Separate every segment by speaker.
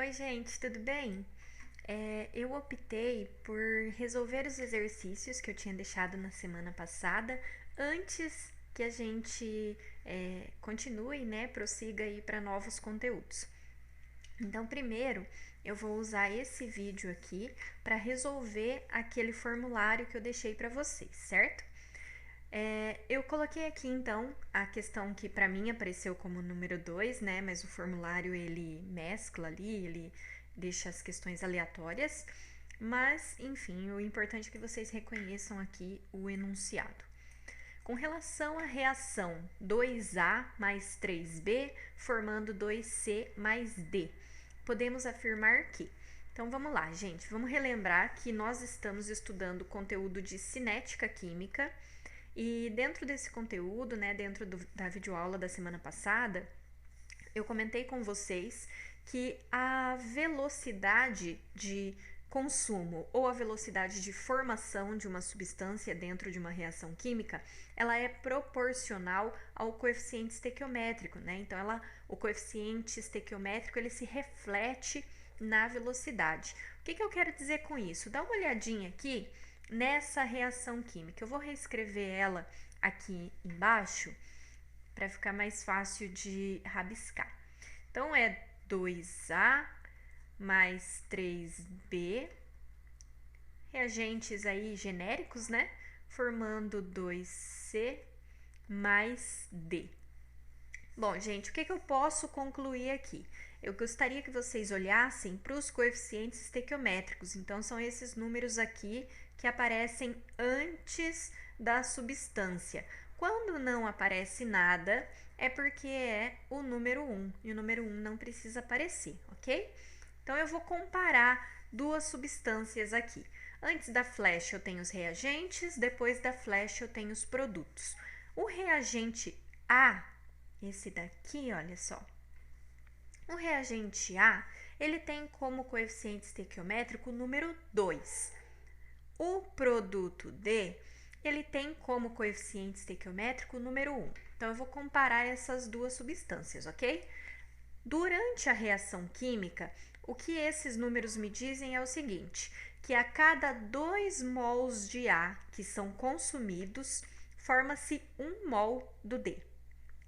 Speaker 1: Oi, gente, tudo bem? Eu optei por resolver os exercícios que eu tinha deixado na semana passada antes que a gente continue, né, prossiga aí para novos conteúdos. Então, primeiro, eu vou usar esse vídeo aqui para resolver aquele formulário que eu deixei para vocês, certo? Eu coloquei aqui então a questão que para mim apareceu como número 2, né? Mas o formulário ele mescla ali, ele deixa as questões aleatórias. Mas, enfim, o importante é que vocês reconheçam aqui o enunciado. Com relação à reação 2A mais 3B formando 2C mais D, podemos afirmar que. Então vamos lá, gente, vamos relembrar que nós estamos estudando conteúdo de cinética química. E dentro desse conteúdo, né, dentro da videoaula da semana passada, eu comentei com vocês que a velocidade de consumo ou a velocidade de formação de uma substância dentro de uma reação química, ela é proporcional ao coeficiente estequiométrico, né? Então, o coeficiente estequiométrico ele se reflete na velocidade. O que eu quero dizer com isso? Dá uma olhadinha aqui nessa reação química. Eu vou reescrever ela aqui embaixo para ficar mais fácil de rabiscar. Então, é 2A mais 3B, reagentes aí genéricos, né? Formando 2C mais D. Bom, gente, o que eu posso concluir aqui? Eu gostaria que vocês olhassem para os coeficientes estequiométricos. Então, são esses números aqui que aparecem antes da substância. Quando não aparece nada, é porque é o número 1. E o número 1 não precisa aparecer, ok? Então, eu vou comparar duas substâncias aqui. Antes da flecha eu tenho os reagentes, depois da flecha eu tenho os produtos. O reagente A, esse daqui, olha só. O reagente A, ele tem como coeficiente estequiométrico o número 2. O produto D, ele tem como coeficiente estequiométrico o número 1. Então, eu vou comparar essas duas substâncias, ok? Durante a reação química, o que esses números me dizem é o seguinte, que a cada 2 mols de A que são consumidos, forma-se 1 mol do D.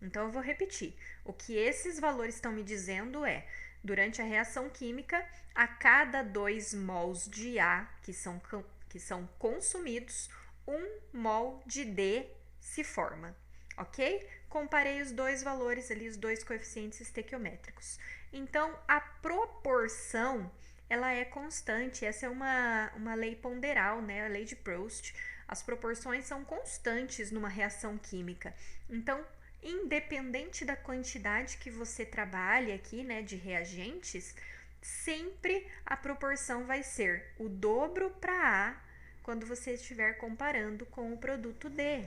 Speaker 1: Então, eu vou repetir. O que esses valores estão me dizendo é, durante a reação química, a cada 2 mols de A que são consumidos, 1 mol de D se forma, ok? Comparei os dois valores ali, os dois coeficientes estequiométricos. Então, a proporção, ela é constante. Essa é uma lei ponderal, né? A lei de Proust. As proporções são constantes numa reação química. Então, independente da quantidade que você trabalha aqui, né, de reagentes, sempre a proporção vai ser o dobro para A quando você estiver comparando com o produto D.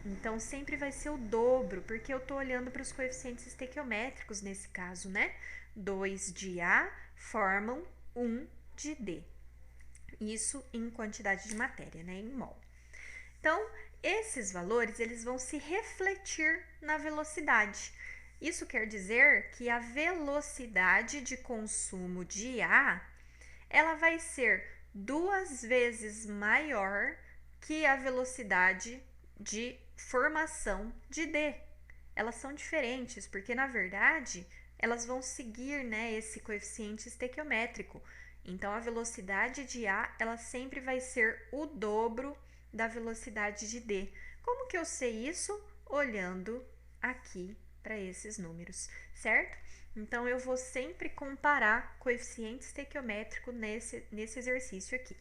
Speaker 1: Então, sempre vai ser o dobro, porque eu estou olhando para os coeficientes estequiométricos nesse caso, né? 2 de A formam 1 de D. Isso em quantidade de matéria, né? Em mol. Então, esses valores eles vão se refletir na velocidade. Isso quer dizer que a velocidade de consumo de A ela vai ser 2 vezes maior que a velocidade de formação de D. Elas são diferentes, porque na verdade elas vão seguir, né, esse coeficiente estequiométrico. Então a velocidade de A ela sempre vai ser o dobro da velocidade de D. Como que eu sei isso? Olhando aqui para esses números, certo? Então, eu vou sempre comparar coeficiente estequiométrico nesse exercício aqui.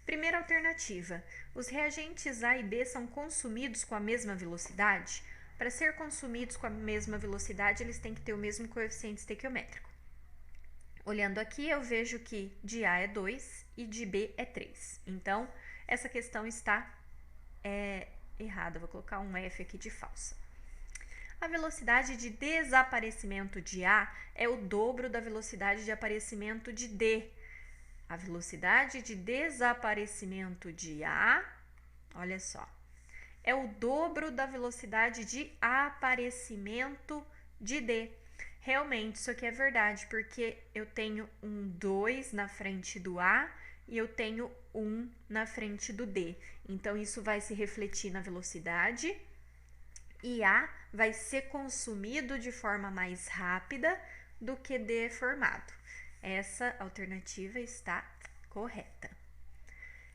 Speaker 1: Primeira alternativa, os reagentes A e B são consumidos com a mesma velocidade? Para ser consumidos com a mesma velocidade, eles têm que ter o mesmo coeficiente estequiométrico. Olhando aqui, eu vejo que de A é 2 e de B é 3. Então, essa questão está errada. Vou colocar um F aqui de falsa. A velocidade de desaparecimento de A é o dobro da velocidade de aparecimento de D. A velocidade de desaparecimento de A, olha só, é o dobro da velocidade de aparecimento de D. Realmente, isso aqui é verdade, porque eu tenho um 2 na frente do A e eu tenho 1 na frente do D. Então, isso vai se refletir na velocidade e A vai ser consumido de forma mais rápida do que D é formado. Essa alternativa está correta.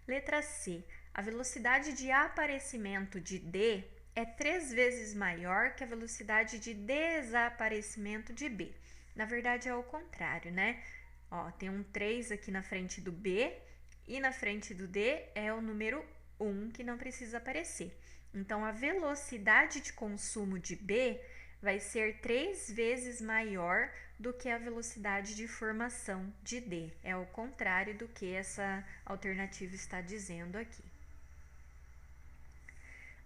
Speaker 1: Letra C. A velocidade de aparecimento de D é 3 vezes maior que a velocidade de desaparecimento de B. Na verdade, é o contrário, né? Ó, tem um 3 aqui na frente do B e na frente do D é o número 1 que não precisa aparecer. Então, a velocidade de consumo de B vai ser 3 vezes maior do que a velocidade de formação de D. É o contrário do que essa alternativa está dizendo aqui.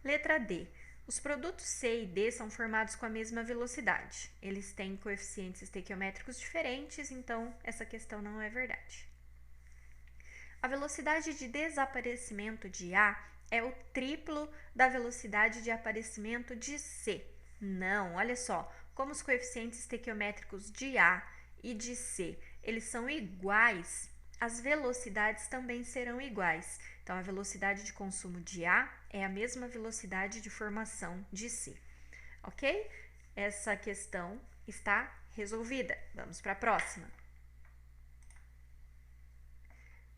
Speaker 1: Letra D. Os produtos C e D são formados com a mesma velocidade. Eles têm coeficientes estequiométricos diferentes, então essa questão não é verdade. A velocidade de desaparecimento de A é o triplo da velocidade de aparecimento de C. Não, olha só, como os coeficientes estequiométricos de A e de C, eles são iguais, as velocidades também serão iguais. Então, a velocidade de consumo de A é a mesma velocidade de formação de C, ok? Essa questão está resolvida. Vamos para a próxima.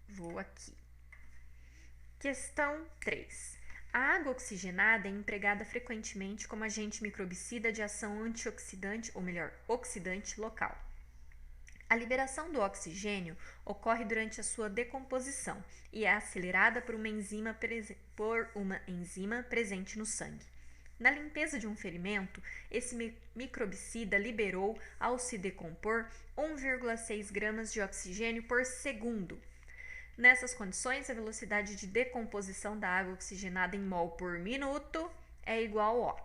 Speaker 1: Vou aqui. Questão 3. A água oxigenada é empregada frequentemente como agente microbicida de ação antioxidante, ou melhor, oxidante local. A liberação do oxigênio ocorre durante a sua decomposição e é acelerada por uma enzima presente no sangue. Na limpeza de um ferimento, esse microbicida liberou, ao se decompor, 1,6 gramas de oxigênio por segundo. Nessas condições, a velocidade de decomposição da água oxigenada em mol por minuto é igual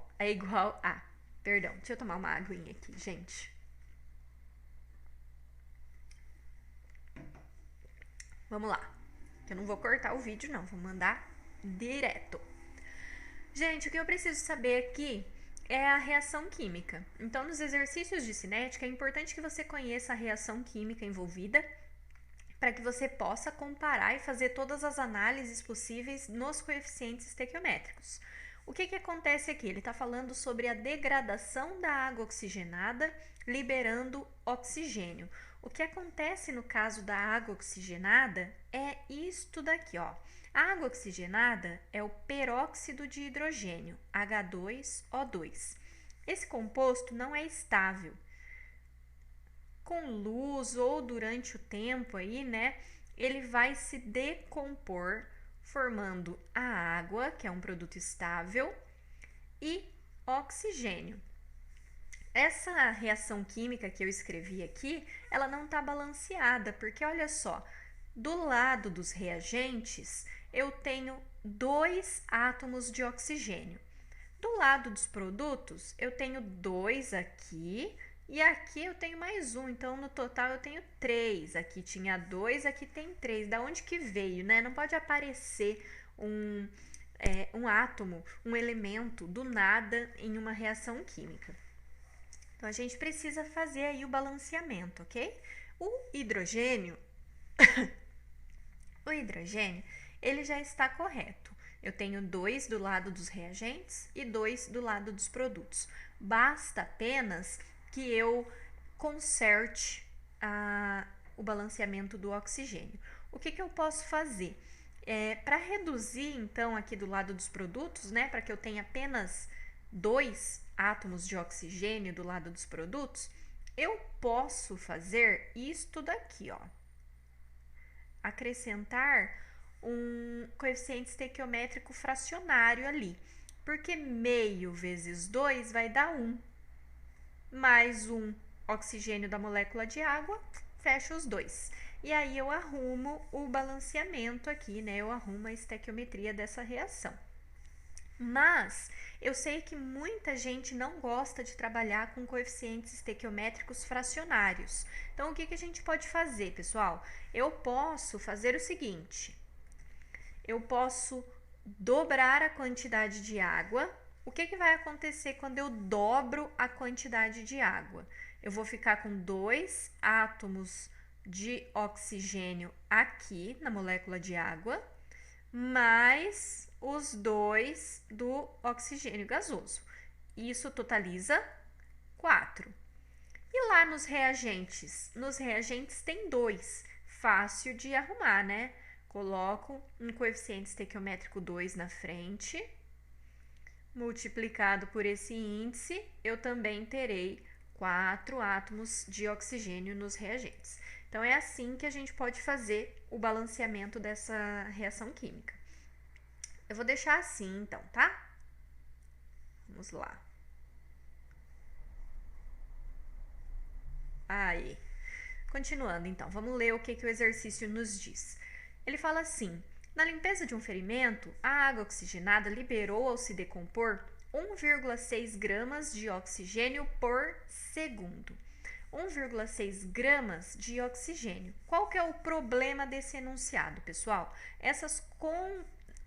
Speaker 1: a. Perdão, deixa eu tomar uma aguinha aqui, gente. Vamos lá. Eu não vou cortar o vídeo, não. Vou mandar direto. Gente, o que eu preciso saber aqui é a reação química. Então, nos exercícios de cinética, é importante que você conheça a reação química envolvida para que você possa comparar e fazer todas as análises possíveis nos coeficientes estequiométricos. O que acontece aqui? Ele está falando sobre a degradação da água oxigenada, liberando oxigênio. O que acontece no caso da água oxigenada é isto daqui, ó. A água oxigenada é o peróxido de hidrogênio, H2O2. Esse composto não é estável. Com luz ou durante o tempo aí, né, ele vai se decompor formando a água, que é um produto estável, e oxigênio. Essa reação química que eu escrevi aqui, ela não está balanceada, porque olha só, do lado dos reagentes, eu tenho 2 átomos de oxigênio. Do lado dos produtos, eu tenho 2 aqui, e aqui eu tenho mais 1, então no total eu tenho 3. Aqui tinha 2, aqui tem 3. Da onde que veio, né? Não pode aparecer um átomo, um elemento do nada em uma reação química. Então, a gente precisa fazer aí o balanceamento, ok? O hidrogênio, ele já está correto. Eu tenho 2 do lado dos reagentes e 2 do lado dos produtos. Basta apenas que eu conserte o balanceamento do oxigênio. O que eu posso fazer? Para reduzir, então, aqui do lado dos produtos, né, para que eu tenha apenas 2 átomos de oxigênio do lado dos produtos, eu posso fazer isto daqui, ó. Acrescentar um coeficiente estequiométrico fracionário ali, porque meio vezes 2 vai dar 1. Mais um oxigênio da molécula de água, fecha os 2. E aí eu arrumo o balanceamento aqui, né? Eu arrumo a estequiometria dessa reação. Mas eu sei que muita gente não gosta de trabalhar com coeficientes estequiométricos fracionários. Então, o que a gente pode fazer, pessoal? Eu posso fazer o seguinte. Eu posso dobrar a quantidade de água. O que vai acontecer quando eu dobro a quantidade de água? eu vou ficar com 2 átomos de oxigênio aqui na molécula de água, mais os 2 do oxigênio gasoso. Isso totaliza 4. E lá nos reagentes? Nos reagentes tem 2. Fácil de arrumar, né? Coloco um coeficiente estequiométrico 2 na frente. Multiplicado por esse índice, eu também terei 4 átomos de oxigênio nos reagentes. Então, é assim que a gente pode fazer o balanceamento dessa reação química. Eu vou deixar assim, então, tá? Vamos lá. Aí. Continuando, então, vamos ler o que o exercício nos diz. Ele fala assim: na limpeza de um ferimento, a água oxigenada liberou ao se decompor 1,6 gramas de oxigênio por segundo. 1,6 gramas de oxigênio. Qual que é o problema desse enunciado, pessoal? Essas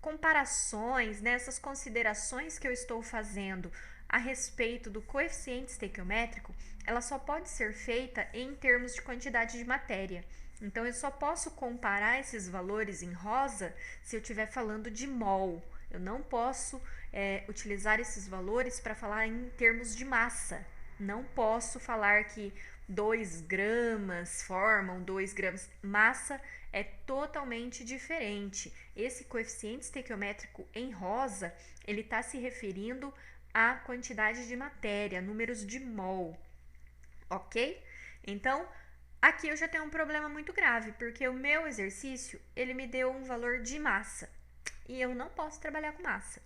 Speaker 1: comparações, né, essas considerações que eu estou fazendo a respeito do coeficiente estequiométrico, ela só pode ser feita em termos de quantidade de matéria. Então, eu só posso comparar esses valores em rosa se eu estiver falando de mol. Eu não posso utilizar esses valores para falar em termos de massa. Não posso falar que 2 gramas formam 2 gramas. Massa é totalmente diferente. Esse coeficiente estequiométrico em rosa, ele está se referindo à quantidade de matéria, números de mol, ok? Então, aqui eu já tenho um problema muito grave, porque o meu exercício, ele me deu um valor de massa, e eu não posso trabalhar com massa.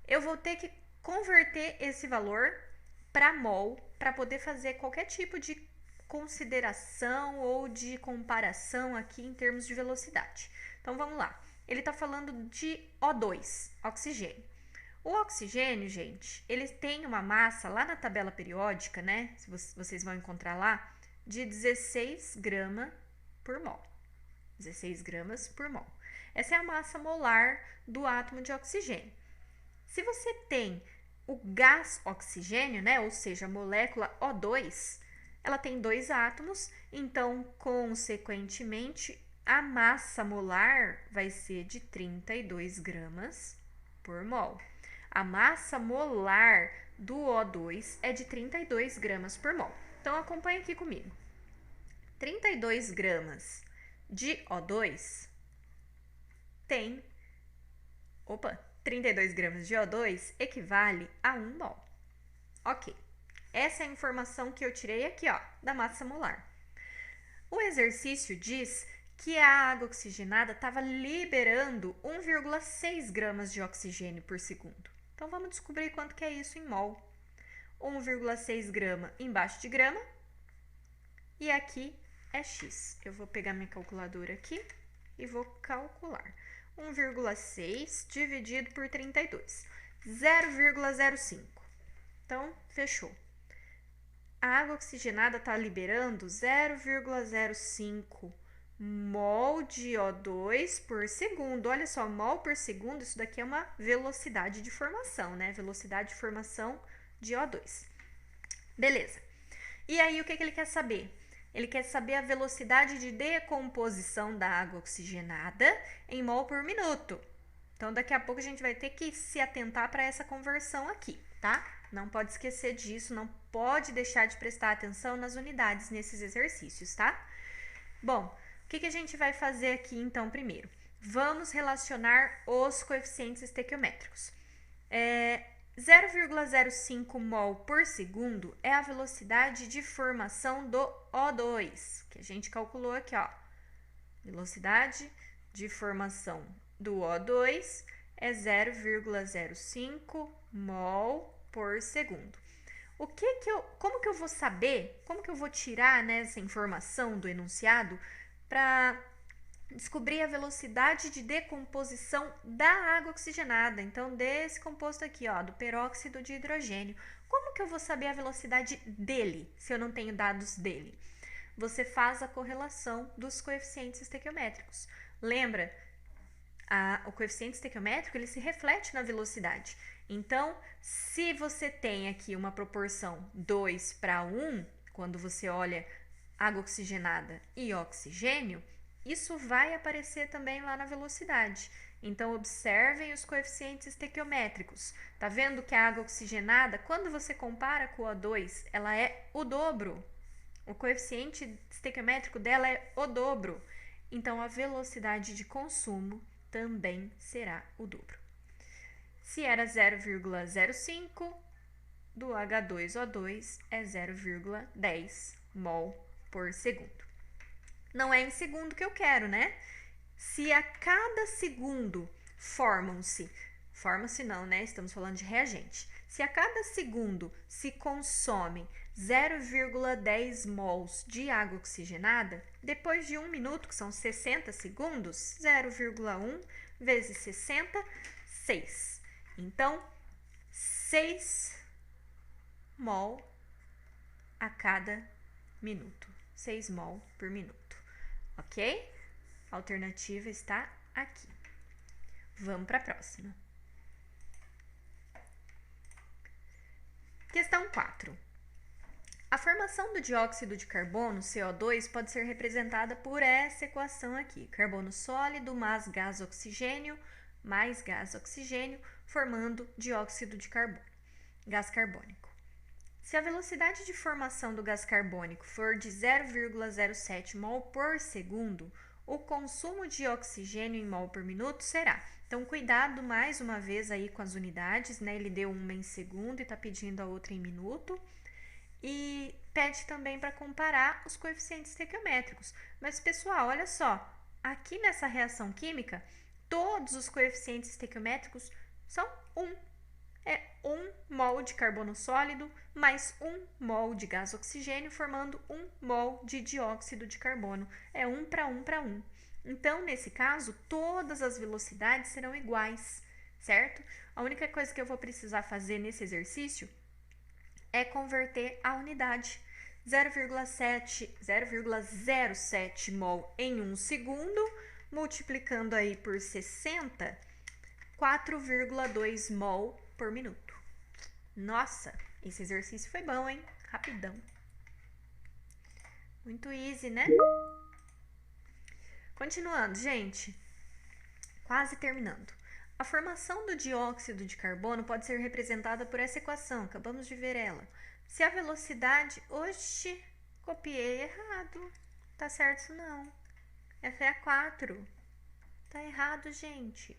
Speaker 1: Eu vou ter que converter esse valor para mol, para poder fazer qualquer tipo de consideração ou de comparação aqui em termos de velocidade. Então, vamos lá. Ele está falando de O2, oxigênio. O oxigênio, gente, ele tem uma massa lá na tabela periódica, né? Vocês vão encontrar lá, de 16 gramas por mol. 16 gramas por mol. Essa é a massa molar do átomo de oxigênio. Se você tem o gás oxigênio, né? Ou seja, a molécula O2, ela tem 2 átomos, então, consequentemente, a massa molar vai ser de 32 gramas por mol. A massa molar do O2 é de 32 gramas por mol. Então, acompanha aqui comigo. 32 gramas de O2 tem... 32 gramas de O2 equivale a 1 mol. Ok. Essa é a informação que eu tirei aqui, ó, da massa molar. O exercício diz que a água oxigenada estava liberando 1,6 gramas de oxigênio por segundo. Então, vamos descobrir quanto que é isso em mol. 1,6 grama embaixo de grama. E aqui é X. Eu vou pegar minha calculadora aqui e vou calcular. 1,6 dividido por 32. 0,05. Então, fechou. A água oxigenada está liberando 0,05 mol de O2 por segundo. Olha só, mol por segundo, isso daqui é uma velocidade de formação, né? Velocidade de formação de O2. Beleza. E aí, o que ele quer saber? Ele quer saber a velocidade de decomposição da água oxigenada em mol por minuto. Então, daqui a pouco a gente vai ter que se atentar para essa conversão aqui, tá? Não pode esquecer disso, não pode deixar de prestar atenção nas unidades nesses exercícios, tá? Bom, o que a gente vai fazer aqui, então, primeiro? Vamos relacionar os coeficientes estequiométricos. 0,05 mol por segundo é a velocidade de formação do O2, que a gente calculou aqui, ó. Velocidade de formação do O2 é 0,05 mol por segundo. Como que eu vou saber, como que eu vou tirar, né, essa informação do enunciado para descobrir a velocidade de decomposição da água oxigenada? Então, desse composto aqui, ó, do peróxido de hidrogênio. Como que eu vou saber a velocidade dele, se eu não tenho dados dele? Você faz a correlação dos coeficientes estequiométricos. Lembra? O coeficiente estequiométrico, ele se reflete na velocidade. Então, se você tem aqui uma proporção 2 para 1, quando você olha água oxigenada e oxigênio, isso vai aparecer também lá na velocidade. Então, observem os coeficientes estequiométricos. Tá vendo que a água oxigenada, quando você compara com o O2, ela é o dobro. O coeficiente estequiométrico dela é o dobro. Então, a velocidade de consumo também será o dobro. Se era 0,05, do H2O2 é 0,10 mol por segundo. Não é em segundo que eu quero, né? Se a cada segundo forma-se não, né? Estamos falando de reagente. Se a cada segundo se consome 0,10 mols de água oxigenada, depois de 1 minuto, que são 60 segundos, 0,1 vezes 60, 6. Então, 6 mol a cada minuto. 6 mol por minuto. Ok? A alternativa está aqui. Vamos para a próxima. Questão 4. A formação do dióxido de carbono, CO2, pode ser representada por essa equação aqui. Carbono sólido mais gás oxigênio, formando dióxido de carbono, gás carbônico. Se a velocidade de formação do gás carbônico for de 0,07 mol por segundo, o consumo de oxigênio em mol por minuto será. Então, cuidado mais uma vez aí com as unidades, né? Ele deu uma em segundo e está pedindo a outra em minuto. E pede também para comparar os coeficientes estequiométricos. Mas, pessoal, olha só, aqui nessa reação química, todos os coeficientes estequiométricos são 1. É 1 mol de carbono sólido mais 1 mol de gás oxigênio, formando 1 mol de dióxido de carbono. É 1 para 1 para 1. Então, nesse caso, todas as velocidades serão iguais, certo? A única coisa que eu vou precisar fazer nesse exercício é converter a unidade. 0,07 mol em 1 segundo, multiplicando aí por 60, 4,2 mol por minuto. Nossa, esse exercício foi bom, hein? Rapidão. Muito easy, né? Continuando, gente. Quase terminando. A formação do dióxido de carbono pode ser representada por essa equação. Acabamos de ver ela. Se a velocidade... Oxi, copiei errado. Tá certo isso não. Essa é a 4. Tá errado, gente.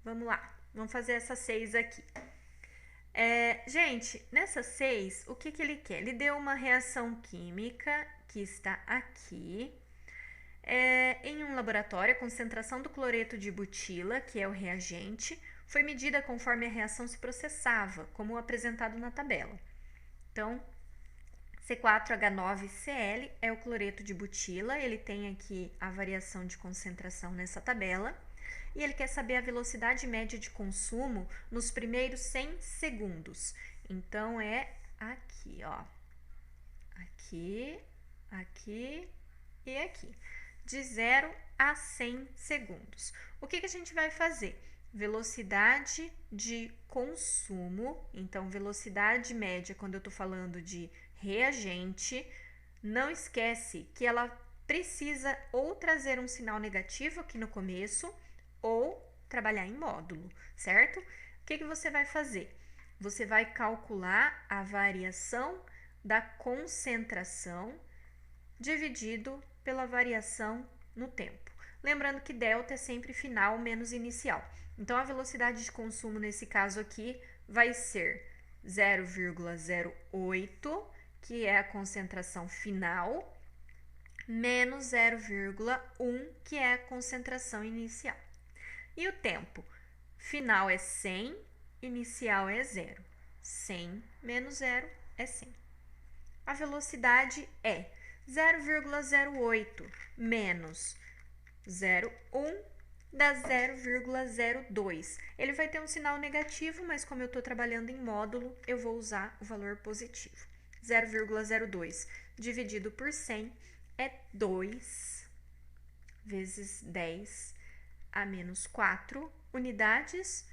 Speaker 1: Vamos lá. Vamos fazer essa 6 aqui. Gente, nessa 6, o que ele quer? Ele deu uma reação química que está aqui. Em um laboratório, a concentração do cloreto de butila, que é o reagente, foi medida conforme a reação se processava, como apresentado na tabela. Então, C4H9Cl é o cloreto de butila, ele tem aqui a variação de concentração nessa tabela, e ele quer saber a velocidade média de consumo nos primeiros 100 segundos. Então, é aqui, ó. Aqui, aqui e aqui. De 0 a 100 segundos. O que a gente vai fazer? Velocidade de consumo. Então, velocidade média, quando eu estou falando de reagente, não esquece que ela precisa ou trazer um sinal negativo aqui no começo ou trabalhar em módulo, certo? O que você vai fazer? Você vai calcular a variação da concentração dividido pela variação no tempo. Lembrando que delta é sempre final menos inicial. Então, a velocidade de consumo nesse caso aqui vai ser 0,08, que é a concentração final, menos 0,1, que é a concentração inicial. E o tempo? Final é 100, inicial é 0. 100 menos 0 é 100. A velocidade é 0,08 menos 0,1 dá 0,02. Ele vai ter um sinal negativo, mas como eu estou trabalhando em módulo, eu vou usar o valor positivo. 0,02 dividido por 100 é 2 vezes 10 a menos 4 unidades,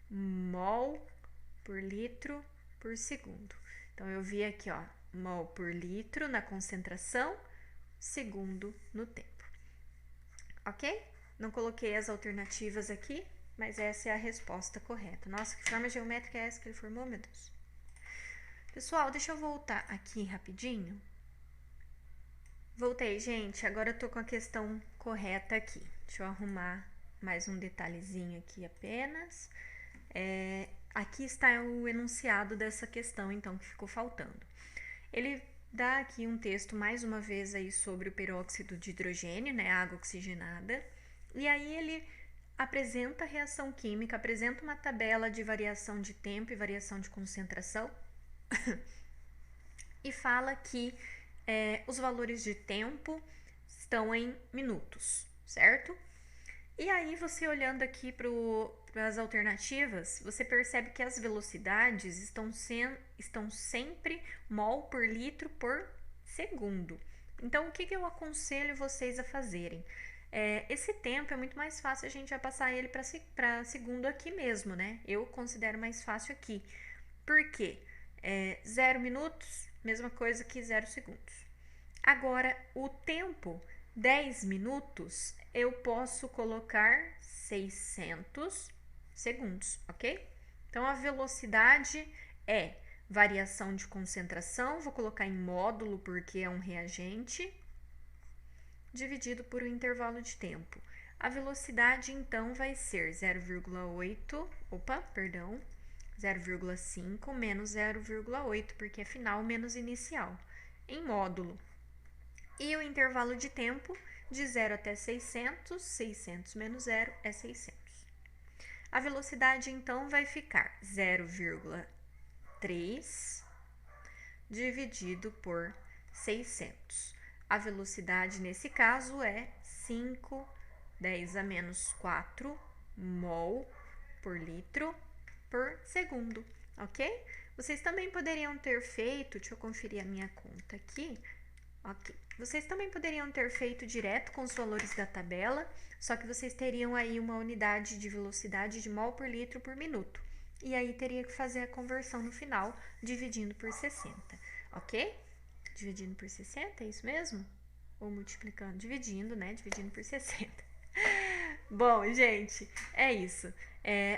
Speaker 1: mol por litro por segundo. Então, eu vi aqui, ó, mol por litro na concentração, segundo no tempo. Ok? Não coloquei as alternativas aqui, mas essa é a resposta correta. Nossa, que forma geométrica é essa que ele formou, meu Deus? Pessoal, deixa eu voltar aqui rapidinho. Voltei, gente. Agora eu tô com a questão correta aqui. Deixa eu arrumar mais um detalhezinho aqui apenas. Aqui está o enunciado dessa questão, então, que ficou faltando. Ele dá aqui um texto, mais uma vez, aí sobre o peróxido de hidrogênio, né, água oxigenada. E aí ele apresenta a reação química, apresenta uma tabela de variação de tempo e variação de concentração e fala que os valores de tempo estão em minutos, certo? E aí, você olhando aqui para as alternativas, você percebe que as velocidades estão sempre mol por litro por segundo. Então, o que eu aconselho vocês a fazerem? Esse tempo é muito mais fácil a gente já passar ele para segundo aqui mesmo, né? Eu considero mais fácil aqui. Por quê? 0 minutos, mesma coisa que 0 segundos. Agora, o tempo, 10 minutos, eu posso colocar 600 segundos, ok? Então, a velocidade é variação de concentração, vou colocar em módulo porque é um reagente, dividido por um intervalo de tempo. A velocidade, então, vai ser 0,5 menos 0,8, porque é final menos inicial, em módulo. E o intervalo de tempo, de 0 até 600, 600 menos 0 é 600. A velocidade, então, vai ficar 0,3 dividido por 600. A velocidade, nesse caso, é 5, 10 a menos 4 mol por litro por segundo, ok? Vocês também poderiam ter feito, deixa eu conferir a minha conta aqui, ok. Vocês também poderiam ter feito direto com os valores da tabela, só que vocês teriam aí uma unidade de velocidade de mol por litro por minuto. E aí teria que fazer a conversão no final, dividindo por 60, ok? Dividindo por 60, é isso mesmo? Ou multiplicando? Dividindo, né? Dividindo por 60. Bom, gente, é isso.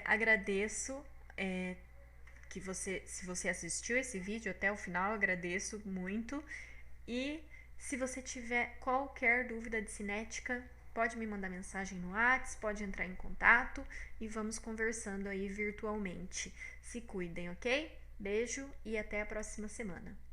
Speaker 1: Agradeço que se você assistiu esse vídeo até o final, agradeço muito. E se você tiver qualquer dúvida de cinética, pode me mandar mensagem no WhatsApp, pode entrar em contato e vamos conversando aí virtualmente. Se cuidem, ok? Beijo e até a próxima semana.